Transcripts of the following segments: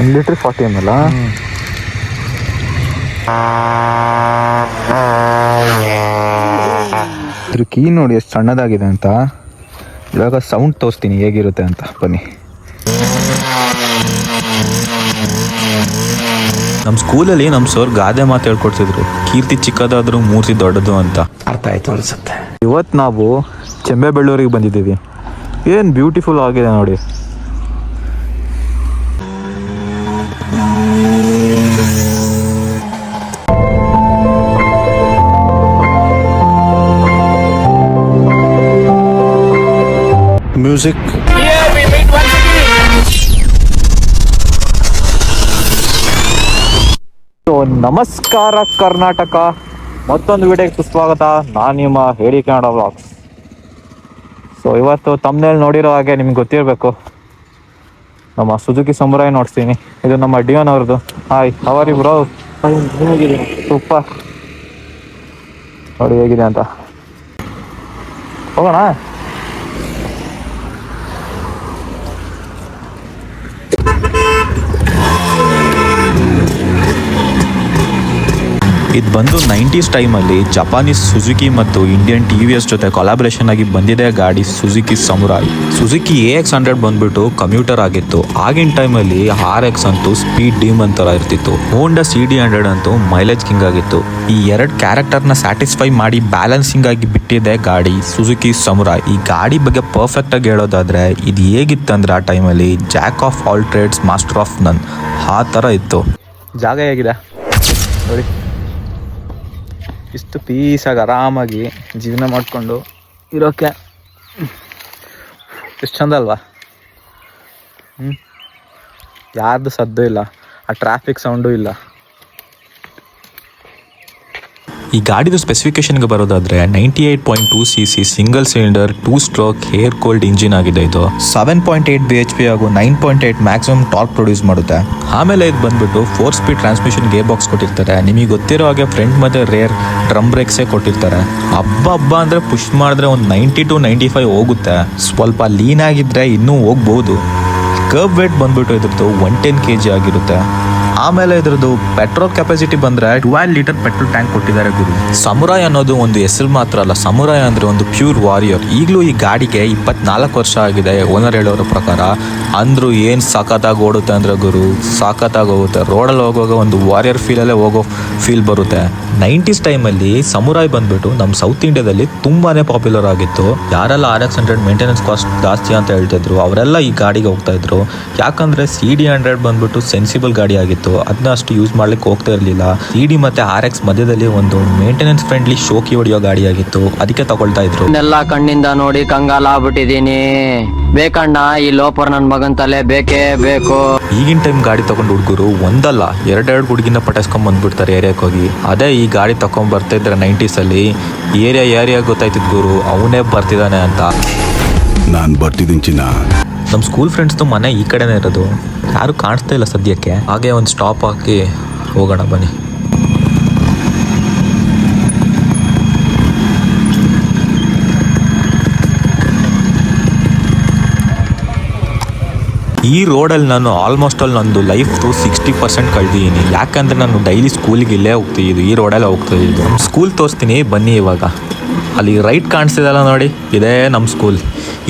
1 litre 40 ml. ಇದ್ರ key ನೋಡಿ ಎಷ್ಟು ಸಣ್ಣದಾಗಿದೆ ಅಂತ. ಇವಾಗ ಸೌಂಡ್ ತೋರಿಸ್ತೀನಿ ಹೇಗಿರುತ್ತೆ ಅಂತ, ಬನ್ನಿ. ನಮ್ಮ ಸ್ಕೂಲಲ್ಲಿ ನಮ್ಮ ಸರ್ ಗಾದೆ ಮಾತು ಹೇಳ್ಕೊಡ್ತಿದ್ರು, ಕೀರ್ತಿ ಚಿಕ್ಕದಾದ್ರೂ ಮೂರ್ತಿ ದೊಡ್ಡದು ಅಂತ. ಅರ್ಥ ಆಯ್ತು ಅನ್ಸುತ್ತೆ. ಇವತ್ತು ನಾವು ಚೆಂಬೆಬೆಳ್ಳೂರಿಗೆ ಬಂದಿದ್ದೀವಿ. ಏನು ಬ್ಯೂಟಿಫುಲ್ ಆಗಿದೆ ನೋಡಿ. ಮ್ಯೂಸಿಕ್. ನಮಸ್ಕಾರ ಕರ್ನಾಟಕ, ಮತ್ತೊಂದು ವಿಡಿಯೋಗೆ ಸ್ವಾಗತ. ನಾನು ನಿಮ್ಮ ಹೇಳಿ ಕನ್ನಡ ವ್ಲಾಗ್ಸ್. ಸೊ ಇವತ್ತು ತಮ್ಮನೇಲಿ ನೋಡಿರೋ ಹಾಗೆ ನಿಮ್ಗೆ ಗೊತ್ತಿರಬೇಕು, ನಮ್ಮ ಸುಜುಕಿ ಸಮುರಾಯ್ ನೋಡ್ತೀನಿ. ಇದು ನಮ್ಮ ಡಿಯೋನ್ ಅವ್ರದ್ದು. Hi, hour bro? ಸೂಪರ್. ನೋಡಿ ಹೇಗಿದೆ ಅಂತ. ಹೋಗೋಣ. ಇದು ಬಂದು 90s ಟೈಮಲ್ಲಿ ಜಪಾನೀಸ್ ಸುಜುಕಿ ಮತ್ತು ಇಂಡಿಯನ್ TVS ಜೊತೆ ಕೊಲಾಬ್ರೇಷನ್ ಆಗಿ ಬಂದಿದೆ ಗಾಡಿ ಸುಜುಕಿ ಸಮುರಾಯ್. ಸುಜುಕಿ AX100 ಬಂದ್ಬಿಟ್ಟು ಕಮ್ಯೂಟರ್ ಆಗಿತ್ತು. ಆಗಿನ ಟೈಮಲ್ಲಿ RX ಅಂತೂ ಸ್ಪೀಡ್ ಡೀಮನ್ ಥರ ಇರ್ತಿತ್ತು. ಹೋಂಡಾ CD100 ಅಂತೂ ಮೈಲೇಜ್ ಕಿಂಗ್ ಆಗಿತ್ತು. ಈ ಎರಡು ಕ್ಯಾರೆಕ್ಟರ್ನ ಸ್ಯಾಟಿಸ್ಫೈ ಮಾಡಿ ಬ್ಯಾಲೆನ್ಸಿಂಗ್ ಆಗಿ ಬಿಟ್ಟಿದೆ ಗಾಡಿ ಸುಜುಕಿ ಸಮುರಾಯ್. ಈ ಗಾಡಿ ಬಗ್ಗೆ ಪರ್ಫೆಕ್ಟ್ ಆಗಿ ಹೇಳೋದಾದ್ರೆ, ಇದು ಹೇಗಿತ್ತಂದ್ರೆ ಆ ಟೈಮಲ್ಲಿ Jack of all trades master of ನನ್ ಆ ಥರ ಇತ್ತು. ಜಾಗ ಹೇಗಿದೆ ನೋಡಿ. ಇಷ್ಟು ಪೀಸಾಗಿ ಆರಾಮಾಗಿ ಜೀವನ ಮಾಡಿಕೊಂಡು ಇರೋಕ್ಕೆ ಎಷ್ಟು ಚಂದ ಅಲ್ವಾ? ಯಾರ್ದು ಸದ್ದು ಇಲ್ಲ, ಆ ಟ್ರಾಫಿಕ್ ಸೌಂಡು ಇಲ್ಲ. ಈ ಗಾಡಿದು ಸ್ಪೆಸಿಫಿಕೇಶನ್ಗೆ ಬರೋದಾದ್ರೆ 98.2cc single cylinder 2 stroke air cold engine ಆಗಿದೆ. ಇದು 7.8 bhp ಹಾಗೂ 9.8 ಮ್ಯಾಕ್ಸಿಮಮ್ ಟಾರ್ಕ್ ಪ್ರೊಡ್ಯೂಸ್ ಮಾಡುತ್ತೆ. ಆಮೇಲೆ ಇದು ಬಂದ್ಬಿಟ್ಟು 4 ಸ್ಪೀಡ್ ಟ್ರಾನ್ಸ್ಮಿಷನ್ ಗೇರ್ ಬಾಕ್ಸ್ ಕೊಟ್ಟಿರ್ತಾರೆ. ನಿಮಗೆ ಗೊತ್ತಿರೋ ಹಾಗೆ ಫ್ರಂಟ್ ಮತ್ತೆ ರೇರ್ ಡ್ರಮ್ ಬ್ರೇಕ್ಸೇ ಕೊಟ್ಟಿರ್ತಾರೆ. ಹಬ್ಬ ಅಂದ್ರೆ ಪುಷ್ ಮಾಡಿದ್ರೆ ಒಂದು 90 to 95 ಹೋಗುತ್ತೆ. ಸ್ವಲ್ಪ ಲೀನ್ ಆಗಿದ್ರೆ ಇನ್ನೂ ಹೋಗ್ಬೋದು. ಕರ್ಬ್ ವೇಟ್ ಬಂದ್ಬಿಟ್ಟು ಇದ್ರದ್ದು 110 kg ಆಗಿರುತ್ತೆ. ಆಮೇಲೆ ಇದ್ರದ್ದು ಪೆಟ್ರೋಲ್ ಕೆಪಾಸಿಟಿ ಬಂದ್ರೆ 12 ಲೀಟರ್ ಪೆಟ್ರೋಲ್ ಟ್ಯಾಂಕ್ ಕೊಟ್ಟಿದ್ದಾರೆ ಗುರು. ಸಮುರಾಯ್ ಅನ್ನೋದು ಒಂದು ಹೆಸರು ಮಾತ್ರ ಅಲ್ಲ, ಸಮುರಾಯ್ ಅಂದ್ರೆ ಒಂದು ಪ್ಯೂರ್ ವಾರಿಯರ್. ಈಗಲೂ ಈ ಗಾಡಿಗೆ 24 ವರ್ಷ ಆಗಿದೆ ಓನರ್ ಹೇಳೋರ ಪ್ರಕಾರ. ಅಂದ್ರೂ ಏನ್ ಸಖತ್ತಾಗಿ ಓಡುತ್ತೆ ಅಂದ್ರೆ ಗುರು, ಸಖತ್ತಾಗಿ ಹೋಗುತ್ತೆ. ರೋಡಲ್ಲಿ ಹೋಗುವಾಗ ಒಂದು ವಾರಿಯರ್ ಫೀಲಲ್ಲೇ ಹೋಗೋ ಫೀಲ್ ಬರುತ್ತೆ. 90s ಟೈಮಲ್ಲಿ ಸಮುರಾಯ್ ಬಂದ್ಬಿಟ್ಟು ನಮ್ಮ ಸೌತ್ ಇಂಡಿಯಾದಲ್ಲಿ ತುಂಬಾನೇ ಪಾಪ್ಯುಲರ್ ಆಗಿತ್ತು. ಯಾರೆಲ್ಲ RX100 ಮೇಂಟೆನೆನ್ಸ್ ಕಾಸ್ಟ್ ಜಾಸ್ತಿ ಅಂತ ಹೇಳ್ತಿದ್ರು ಅವರೆಲ್ಲ ಈ ಗಾಡಿಗೆ ಹೋಗ್ತಾ ಇದ್ರು. ಯಾಕಂದ್ರೆ CD100 ಬಂದ್ಬಿಟ್ಟು ಸೆನ್ಸಿಬಲ್ ಗಾಡಿ ಆಗಿತ್ತು, ಅದನ್ನ ಅಷ್ಟು ಯೂಸ್ ಮಾಡ್ಲಿಕ್ಕೆ ಹೋಗ್ತಾ ಇರಲಿಲ್ಲ. CD ಮತ್ತೆ RX ಮಧ್ಯದಲ್ಲಿ ಒಂದು ಮೇಂಟೆನೆನ್ಸ್ ಫ್ರೆಂಡ್ಲಿ ಶೋಕಿ ಹೊಡೆಯೋ ಗಾಡಿ ಆಗಿತ್ತು, ಅದಕ್ಕೆ ತಗೊಳ್ತಾ ಇದ್ರು. ಎಲ್ಲ ಕಣ್ಣಿಂದ ನೋಡಿ ಕಂಗಾಲ ಆಗ್ಬಿಟ್ಟಿದೀನಿ. ಬೇಕಣ್ಣ ಈ ಲೋಪರ್ ನನ್ ಮಗನ್ ತಲೆ ಬೇಕೇ ಬೇಕು. ಈಗಿನ ಟೈಮ್ ಗಾಡಿ ತಗೊಂಡು ಹುಡುಗರು ಒಂದಲ್ಲ ಎರಡೆರಡು ಹುಡುಗಿನ ಪಟಾಯಿಸ್ಕೊಂಡ್ ಬಂದ್ಬಿಡ್ತಾರೆ ಏರಿಯಾಕ್ಕೆ ಹೋಗಿ. ಅದೇ ಈ ಗಾಡಿ ತಗೊಂಡ್ ಬರ್ತಾ ಇದ್ರೆ 90s ಅಲ್ಲಿ ಏರಿಯಾ ಗೊತ್ತಾಯ್ತಿದ್ ಗುರು, ಅವನೇ ಬರ್ತಿದ್ದಾನೆ ಅಂತ. ನಾನ್ ಬರ್ತಿದ್ದೀನಿ ಚಿನ್ನ. ನಮ್ಮ ಸ್ಕೂಲ್ ಫ್ರೆಂಡ್ಸ್ದು ಮನೆ ಈ ಕಡೆನೇ ಇರೋದು, ಯಾರು ಕಾಣಿಸ್ತಾ ಇಲ್ಲ ಸದ್ಯಕ್ಕೆ. ಹಾಗೆ ಒಂದು ಸ್ಟಾಪ್ ಹಾಕಿ ಹೋಗೋಣ ಬನ್ನಿ. ಈ ರೋಡಲ್ಲಿ ನಾನು ಆಲ್ಮೋಸ್ಟ್ ಅಲ್ಲಿ ನಂದು ಲೈಫ್ದು 60% ಕಳೆದಿದ್ದೀನಿ. ಯಾಕಂದರೆ ನಾನು ಡೈಲಿ ಸ್ಕೂಲಿಗೆ ಇಲ್ಲೇ ಹೋಗ್ತಿದ್ದು, ಈ ರೋಡಲ್ಲೇ ಹೋಗ್ತಿದ್ದು. ನಮ್ಮ ಸ್ಕೂಲ್ ತೋರಿಸ್ತೀನಿ ಬನ್ನಿ. ಇವಾಗ ಅಲ್ಲಿ ರೈಟ್ ಕಾಣಿಸ್ತಿದಲ್ಲ ನೋಡಿ, ಇದೇ ನಮ್ಮ ಸ್ಕೂಲ್.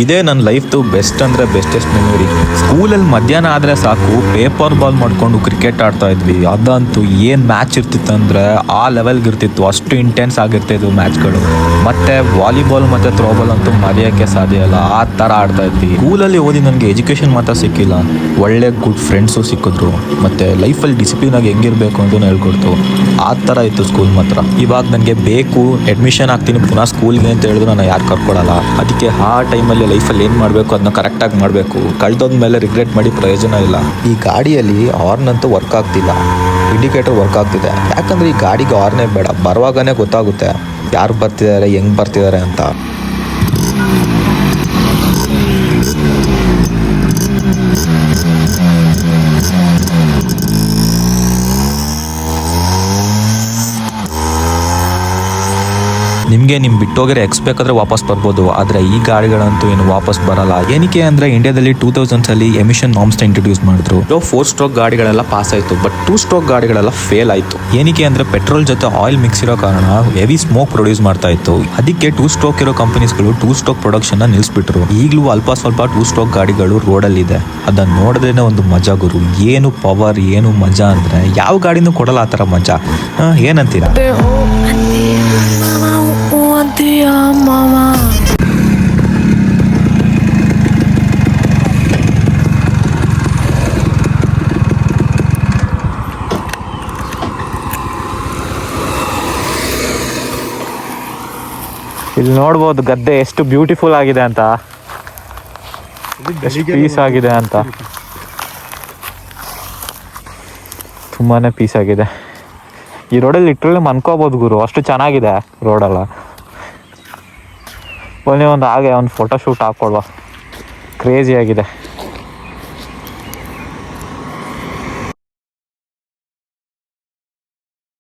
ಇದೇ ನನ್ನ ಲೈಫ್ದು ಬೆಸ್ಟ್ ಅಂದರೆ ಬೆಸ್ಟೆಸ್ಟ್ ಮೆಮೊರಿ. ಸ್ಕೂಲಲ್ಲಿ ಮಧ್ಯಾಹ್ನ ಆದರೆ ಸಾಕು ಪೇಪರ್ ಬಾಲ್ ಮಾಡ್ಕೊಂಡು ಕ್ರಿಕೆಟ್ ಆಡ್ತಾ ಇದ್ವಿ. ಅದಂತೂ ಏನು ಮ್ಯಾಚ್ ಇರ್ತಿತ್ತು ಅಂದರೆ ಆ ಲೆವೆಲ್ಗೆ ಇರ್ತಿತ್ತು, ಅಷ್ಟು ಇಂಟೆನ್ಸ್ ಆಗಿರ್ತಿದ್ವು ಮ್ಯಾಚ್ಗಳು. ಮತ್ತು ವಾಲಿಬಾಲ್ ಮತ್ತು ಥ್ರೋಬಾಲ್ ಅಂತೂ ಮರೆಯೋಕ್ಕೆ ಸಾಧ್ಯ ಇಲ್ಲ, ಆ ಥರ ಆಡ್ತಾ ಇದ್ವಿ. ಸ್ಕೂಲಲ್ಲಿ ಓದಿ ನನಗೆ ಎಜುಕೇಷನ್ ಮಾತ್ರ ಸಿಕ್ಕಿಲ್ಲ, ಒಳ್ಳೆ ಗುಡ್ ಫ್ರೆಂಡ್ಸು ಸಿಕ್ಕಿದ್ರು. ಮತ್ತು ಲೈಫಲ್ಲಿ ಡಿಸಿಪ್ಲಿನಾಗಿ ಹೆಂಗಿರಬೇಕು ಅಂತಲೂ ಹೇಳ್ಕೊಡ್ತು. ಆ ಥರ ಇತ್ತು ಸ್ಕೂಲ್ ಮಾತ್ರ. ಇವಾಗ ನನಗೆ ಬೇಕು ಅಡ್ಮಿಷನ್ ಆಗ್ತೀನಿ ಪುನಃ ಸ್ಕೂಲ್ಗೆ ಅಂತ ಹೇಳಿದ್ರು ನಾನು ಯಾರು ಕರ್ಕೊಡಲ್ಲ. ಅದಕ್ಕೆ ಆ ಟೈಮಲ್ಲಿ ಲೈಫಲ್ಲಿ ಏನು ಮಾಡಬೇಕು ಅದನ್ನ ಕರೆಕ್ಟಾಗಿ ಮಾಡಬೇಕು. ಕಳೆದೋದ್ಮೇಲೆ ರಿಗ್ರೆಟ್ ಮಾಡಿ ಪ್ರಯೋಜನ ಇಲ್ಲ. ಈ ಗಾಡಿಯಲ್ಲಿ ಹಾರ್ನ್ ಅಂತೂ ವರ್ಕ್ ಆಗ್ತಿಲ್ಲ, ಇಂಡಿಕೇಟರ್ ವರ್ಕ್ ಆಗ್ತಿದೆ. ಯಾಕಂದರೆ ಈ ಗಾಡಿಗೆ ಹಾರ್ನೇ ಬೇಡ, ಬರುವಾಗನೇ ಗೊತ್ತಾಗುತ್ತೆ ಯಾರು ಬರ್ತಿದ್ದಾರೆ ಹೆಂಗೆ ಬರ್ತಿದ್ದಾರೆ ಅಂತ. ನಿಮಗೆ ನಿಮ್ಮ ಬಿಟ್ಟೋಗಿರೋ ಎಕ್ಸ್ ಬೇಕಾದ್ರೆ ವಾಪಸ್ ಬರ್ಬೋದು, ಆದರೆ ಈ ಗಾಡಿಗಳಂತೂ ಏನು ವಾಪಸ್ ಬರಲ್ಲ. ಏನಕ್ಕೆ ಅಂದರೆ ಇಂಡಿಯಾದಲ್ಲಿ 2000s ಎಮಿಷನ್ ನಾರ್ಮ್ಸ್ನ ಇಂಟ್ರೊಡ್ಯೂಸ್ ಮಾಡಿದ್ರು. 4 ಸ್ಟ್ರೋಕ್ ಗಾಡಿಗಳೆಲ್ಲ ಪಾಸ್ ಆಯಿತು, ಬಟ್ 2 ಸ್ಟ್ರೋಕ್ ಗಾಡಿಗಳೆಲ್ಲ ಫೇಲ್ ಆಯಿತು. ಏನಕ್ಕೆ ಅಂದರೆ ಪೆಟ್ರೋಲ್ ಜೊತೆ ಆಯಿಲ್ ಮಿಕ್ಸ್ ಇರೋ ಕಾರಣ ಹೆವಿ ಸ್ಮೋಕ್ ಪ್ರೊಡ್ಯೂಸ್ ಮಾಡ್ತಾ ಇತ್ತು. ಅದಕ್ಕೆ 2 ಸ್ಟ್ರೋಕ್ ಇರೋ ಕಂಪನೀಸ್ಗಳು 2 ಸ್ಟ್ರೋಕ್ ಪ್ರೊಡಕ್ಷನ್ನ ನಿಲ್ಲಿಸ್ಬಿಟ್ರು. ಈಗಲೂ ಅಲ್ಪ ಸ್ವಲ್ಪ 2 ಸ್ಟ್ರೋಕ್ ಗಾಡಿಗಳು ರೋಡಲ್ಲಿದೆ. ಅದನ್ನು ನೋಡಿದ್ರೇನೆ ಒಂದು ಮಜಾ ಗುರು. ಏನು ಪವರ್, ಏನು ಮಜಾ ಅಂದರೆ ಯಾವ ಗಾಡಿನೂ ಕೊಡಲ್ಲ ಆ ಥರ ಮಜಾ. ಏನಂತೀರಾ? ಇಲ್ಲಿ ನೋಡ್ಬೋದು ಗದ್ದೆ ಎಷ್ಟು ಬ್ಯೂಟಿಫುಲ್ ಆಗಿದೆ ಅಂತ, ಎಷ್ಟು ಪೀಸ್ ಆಗಿದೆ ಅಂತ. ತುಂಬಾನೇ ಪೀಸ್ ಆಗಿದೆ ಈ ರೋಡಲ್ಲಿ. ಲಿಟ್ರಲಿ ಮನ್ಕೋಬೋದು ಗುರು, ಅಷ್ಟು ಚೆನ್ನಾಗಿದೆ ರೋಡೆಲ್ಲ. ಬನ್ನಿ ಒಂದು ಹಾಗೆ ಒಂದು ಫೋಟೋ ಶೂಟ್ ಹಾಕ್ಕೊಳ್ವಾ, ಕ್ರೇಜಿ ಆಗಿದೆ.